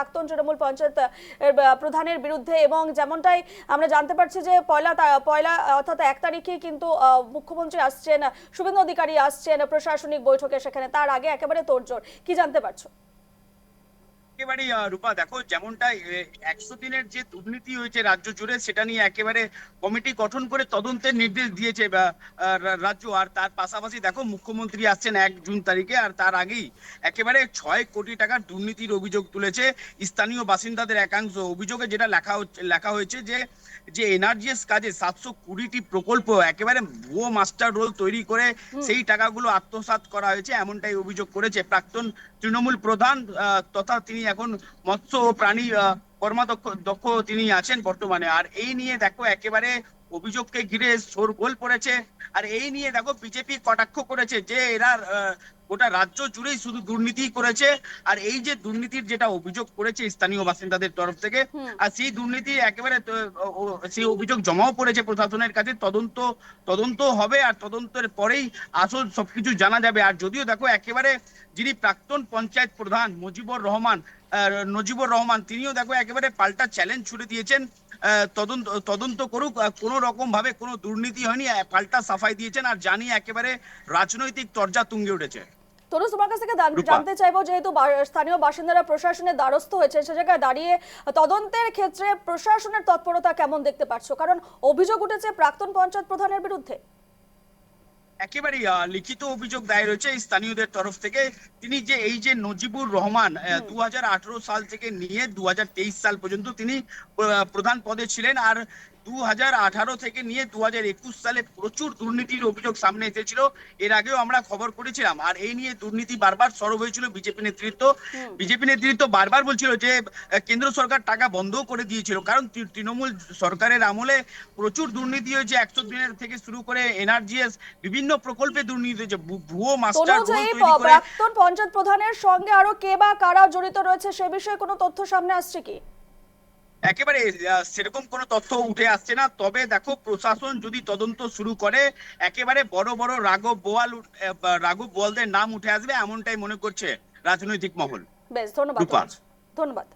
প্রাক্তন তৃণমূল পঞ্চায়েত প্রধানের বিরুদ্ধে, এবং যেমনটাই আমরা জানতে পারছি যে পয়লা অর্থাৎ 1 তারিখে কিন্তু মুখ্যমন্ত্রী আসছেন, শুভেন্দু অধিকারী আসছেন প্রশাসনিক বৈঠকে, সেখানে তার আগে একেবারে তোড়জোড়, কি জানতে পারছো? একেবারে রূপা, দেখো যেমনটা 100 দিনের যে দুর্নীতি হয়েছে রাজ্য জুড়ে, সেটা নিয়ে একেবারে কমিটি গঠন করে তদন্তের নির্দেশ দিয়েছে রাজ্য। আর তার পাশাপাশি দেখো মুখ্যমন্ত্রী আসছেন 1 জুন তারিখে, আর তার আগেই একেবারে 6 কোটি টাকার দুর্নীতির অভিযোগ তুলেছে স্থানীয় বাসিন্দাদের একাংশ। অভিযোগে যেটা লেখা হয়েছে যে যে এনআরজিএস কাজে 720টি প্রকল্প একেবারে ভুয়ো মাস্টার রোল তৈরি করে সেই টাকাগুলো আত্মসাৎ করা হয়েছে, এমনটাই অভিযোগ করেছে প্রাক্তন তৃণমূল প্রধান তথা তিনি এখন মৎস্য ও প্রাণী কর্মাধ্যক্ষ তিনি আছেন বর্তমানে। আর এই নিয়ে দেখো একেবারে অভিযোগকে ঘিরে শোরগোল পড়েছে। আর এই নিয়ে দেখো বিজেপি কটাক্ষ করেছে যে এরা গোটা রাজ্য জুড়েই শুধু দুর্নীতি করেছে। আর এই যে দুর্নীতির যেটা অভিযোগ করেছে স্থানীয় বাসিন্দাদের তরফ থেকে, আর সেই দুর্নীতি একেবারে সেই অভিযোগ জমাও পড়েছে প্রশাসনের কাছে। তদন্ত হবে, আর তদন্তের পরেই আসল সবকিছু জানা যাবে। আর যদিও দেখো একেবারে যিনি প্রাক্তন পঞ্চায়েত প্রধান নজিবুর রহমান, তিনিও দেখো একেবারে পাল্টা চ্যালেঞ্জ ছুড়ে দিয়েছেন, তদন্ত করুক, কোনো রকম ভাবে কোনো দুর্নীতি হয়নি, পাল্টা সাফাই দিয়েছেন। আর জানিয়ে একেবারে রাজনৈতিক চর্চা তুঙ্গে উঠেছে। তনু, তোমার কাছ থেকে রূপা, জানতে চাইবো, যেহেতু স্থানীয় বাসিন্দারা প্রশাসনের দ্বারস্থ হয়েছে, সে জায়গায় দাঁড়িয়ে তদন্তের ক্ষেত্রে প্রশাসনের তৎপরতা কেমন দেখতে পাচ্ছ? কারণ অভিযোগ উঠেছে প্রাক্তন পঞ্চায়েত প্রধানের বিরুদ্ধে। একেবারে লিখিত অভিযোগ দায়ের হয়েছে স্থানীয়দের তরফ থেকে। তিনি যে এই যে নজিবুর রহমান 2018 সাল থেকে নিয়ে 2023 সাল পর্যন্ত তিনি প্রধান পদে ছিলেন। আর 2018 থেকে নিয়ে 2021 সালে প্রচুর দুর্নীতির অভিযোগ সামনে এসেছিল, এর আগেও আমরা খবর করেছিলাম। আর এই নিয়ে দুর্নীতি বারবার সরব হয়েছিল বিজেপি নেতৃত্ব বারবার বলছিল যে কেন্দ্র সরকার টাকা বন্ধ করে দিয়েছিল, কারণ তৃণমূল সরকারের আমলে প্রচুর দুর্নীতি হয়েছে। 100 দিনের থেকে শুরু করে এনআরজিএস বিভিন্ন প্রকল্পে দুর্নীতি হয়েছে, ভুয়ো মাস্টার রোল তৈরি করে। প্রাক্তন পঞ্চায়েত প্রধানের সঙ্গে আরো কে বা কারা জড়িত রয়েছে সে বিষয়ে কোনো তথ্য সামনে আসছে কি? একেবারে সেরকম কোনো তথ্য উঠে আসছে না। তবে দেখো প্রশাসন যদি তদন্ত শুরু করে একেবারে বড় বড় রাঘব বোয়ালদের নাম উঠে আসবে, এমনটাই মনে করছে রাজনৈতিক মহল। বেশ, ধন্যবাদ। রূপা। ধন্যবাদ।